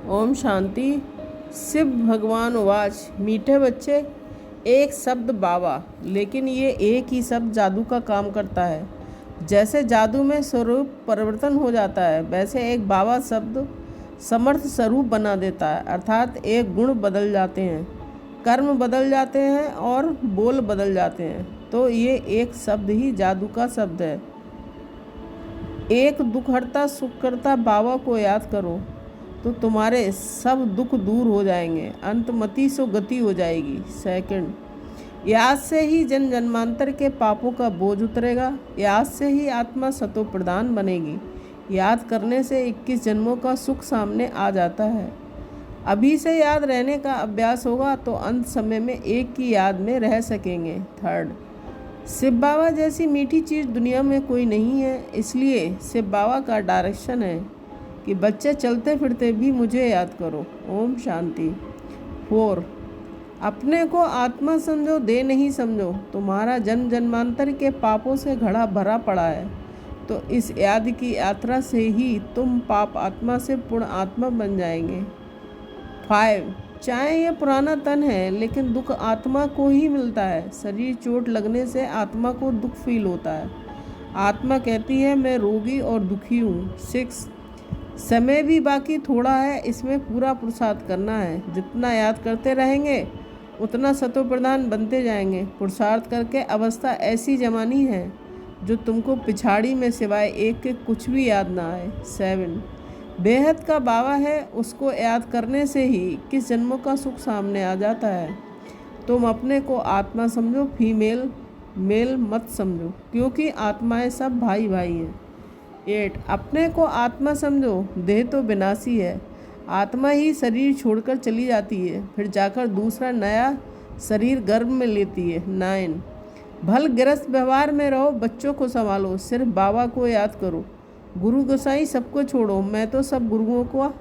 ओम शांति। शिव भगवान उवाच। मीठे बच्चे, एक शब्द बाबा, लेकिन ये एक ही शब्द जादू का काम करता है। जैसे जादू में स्वरूप परिवर्तन हो जाता है, वैसे एक बाबा शब्द समर्थ स्वरूप बना देता है। अर्थात एक गुण बदल जाते हैं, कर्म बदल जाते हैं और बोल बदल जाते हैं। तो ये एक शब्द ही जादू का शब्द है। एक दुखहर्ता सुखकर्ता बाबा को याद करो तो तुम्हारे सब दुख दूर हो जाएंगे, अंतमति सो गति हो जाएगी। सेकंड, याद से ही जन्म जन्मांतर के पापों का बोझ उतरेगा। याद से ही आत्मा सतो प्रधान बनेगी। याद करने से 21 जन्मों का सुख सामने आ जाता है। अभी से याद रहने का अभ्यास होगा तो अंत समय में एक की याद में रह सकेंगे। थर्ड, शिव बाबा जैसी मीठी चीज़ दुनिया में कोई नहीं है, इसलिए शिव बाबा का डायरेक्शन है कि बच्चे चलते फिरते भी मुझे याद करो। ओम शांति। 4, अपने को आत्मा समझो, दे नहीं समझो। तुम्हारा जन्म जन्मांतर के पापों से घड़ा भरा पड़ा है, तो इस याद की यात्रा से ही तुम पाप आत्मा से पुण्य आत्मा बन जाएंगे। 5, चाहे ये पुराना तन है, लेकिन दुख आत्मा को ही मिलता है। शरीर चोट लगने से आत्मा को दुख फील होता है। आत्मा कहती है मैं रोगी और दुखी हूँ। 6, समय भी बाकी थोड़ा है, इसमें पूरा पुरुषार्थ करना है। जितना याद करते रहेंगे उतना सतो प्रधान बनते जाएंगे। पुरुषार्थ करके अवस्था ऐसी जमानी है जो तुमको पिछाड़ी में सिवाय एक के कुछ भी याद ना आए। 7, बेहद का बाबा है, उसको याद करने से ही किस जन्मों का सुख सामने आ जाता है। तुम अपने को आत्मा समझो, फीमेल मेल मत समझो, क्योंकि आत्माएं सब भाई भाई हैं। 8, अपने को आत्मा समझो, देह तो विनाशी है। आत्मा ही शरीर छोड़कर चली जाती है, फिर जाकर दूसरा नया शरीर गर्भ में लेती है। 9, भल गृहस्थ व्यवहार में रहो, बच्चों को संभालो, सिर्फ बाबा को याद करो। गुरु गोसाई सबको छोड़ो, मैं तो सब गुरुओं को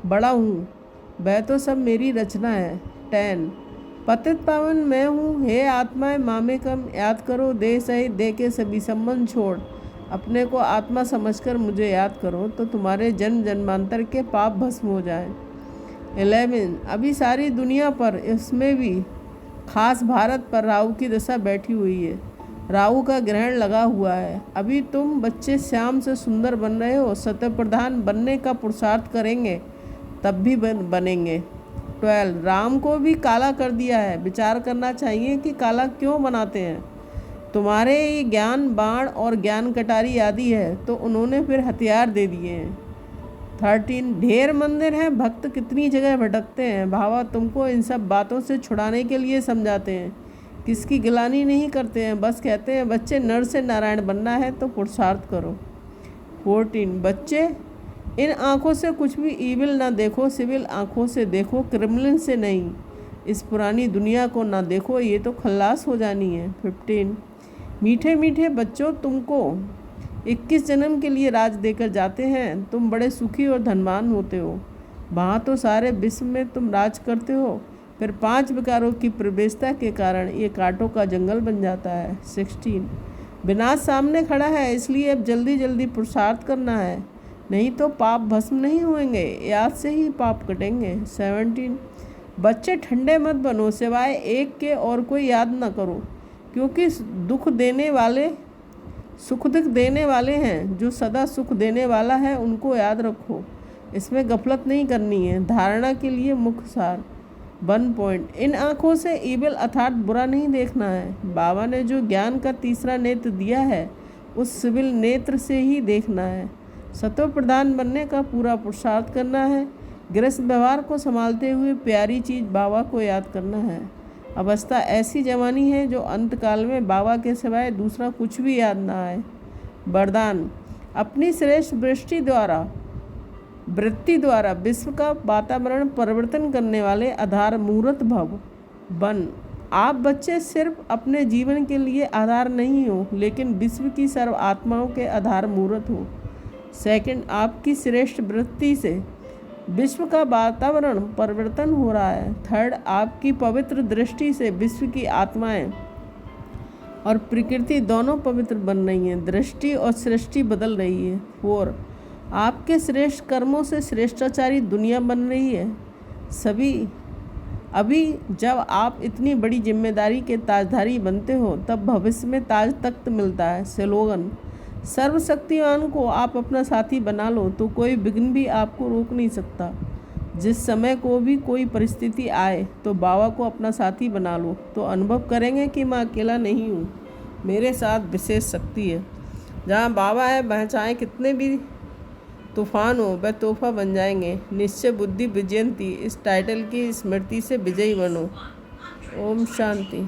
बड़ा हूँ, वह तो सब मेरी रचना है। 10, पतित पावन मैं हूँ, हे आत्माएं मामे कम याद करो, देह सहित देह के सभी संबंध छोड़ अपने को आत्मा समझकर मुझे याद करो, तो तुम्हारे जन्म जन्मांतर के पाप भस्म हो जाएं। 11, अभी सारी दुनिया पर, इसमें भी खास भारत पर राहु की दशा बैठी हुई है। राहु का ग्रहण लगा हुआ है। अभी तुम बच्चे श्याम से सुंदर बन रहे हो, सत्य प्रधान बनने का पुरुषार्थ करेंगे तब भी बनेंगे। 12, राम को भी काला कर दिया है। विचार करना चाहिए कि काला क्यों बनाते हैं। तुम्हारे ये ज्ञान बाण और ज्ञान कटारी आदि है, तो उन्होंने फिर हथियार दे दिए हैं। 13, ढेर मंदिर हैं, भक्त कितनी जगह भटकते हैं। बाबा तुमको इन सब बातों से छुड़ाने के लिए समझाते हैं, किसकी गिलानी नहीं करते हैं, बस कहते हैं बच्चे नर से नारायण बनना है तो पुरुषार्थ करो। 14, बच्चे इन आँखों से कुछ भी ईविल ना देखो, सिविल आँखों से देखो, क्रिमिनल से नहीं। इस पुरानी दुनिया को ना देखो, ये तो खल्लास हो जानी है। 15, मीठे मीठे बच्चों, तुमको 21 जन्म के लिए राज देकर जाते हैं। तुम बड़े सुखी और धनवान होते हो। वहाँ तो सारे विश्व में तुम राज करते हो, फिर 5 विकारों की प्रवेशता के कारण ये कांटों का जंगल बन जाता है। 16, विनाश सामने खड़ा है, इसलिए अब जल्दी जल्दी पुरुषार्थ करना है, नहीं तो पाप भस्म नहीं होंगे, याद से ही पाप कटेंगे। 17, बच्चे ठंडे मत बनो, सिवाय एक के और कोई याद ना करो, क्योंकि दुख देने वाले सुख दुख देने वाले हैं। जो सदा सुख देने वाला है उनको याद रखो, इसमें गफलत नहीं करनी है। धारणा के लिए मुख्य सार 1 पॉइंट, इन आँखों से ईविल अर्थात बुरा नहीं देखना है। बाबा ने जो ज्ञान का तीसरा नेत्र दिया है, उस सिविल नेत्र से ही देखना है। सतो प्रधान बनने का पूरा पुरुषार्थ करना है। गृहस्थ व्यवहार को संभालते हुए प्यारी चीज़ बाबा को याद करना है। अवस्था ऐसी जवानी है जो अंतकाल में बाबा के सिवाय दूसरा कुछ भी याद ना आए। वरदान, अपनी श्रेष्ठ वृत्ति द्वारा विश्व का वातावरण परिवर्तन करने वाले आधार मूर्त भव बन। आप बच्चे सिर्फ अपने जीवन के लिए आधार नहीं हो, लेकिन विश्व की सर्व आत्माओं के आधार मूर्त हो। सेकंड, आपकी श्रेष्ठ वृत्ति से विश्व का वातावरण परिवर्तन हो रहा है। थर्ड, आपकी पवित्र दृष्टि से विश्व की आत्माएं और प्रकृति दोनों पवित्र बन रही हैं, दृष्टि और सृष्टि बदल रही है। 4, आपके श्रेष्ठ कर्मों से श्रेष्ठाचारी दुनिया बन रही है। अभी जब आप इतनी बड़ी जिम्मेदारी के ताजधारी बनते हो तब भविष्य में ताज तख्त मिलता है। स्लोगन: सर्वशक्तिमान को आप अपना साथी बना लो तो कोई विघ्न भी आपको रोक नहीं सकता। जिस समय को भी कोई परिस्थिति आए तो बाबा को अपना साथी बना लो तो अनुभव करेंगे कि मैं अकेला नहीं हूँ, मेरे साथ विशेष शक्ति है। जहाँ बाबा है वहाँ चाहे कितने भी तूफान हो वह तोहफा बन जाएंगे। निश्चय बुद्धि विजयंती, इस टाइटल की स्मृति से विजयी बनो। ओम शांति।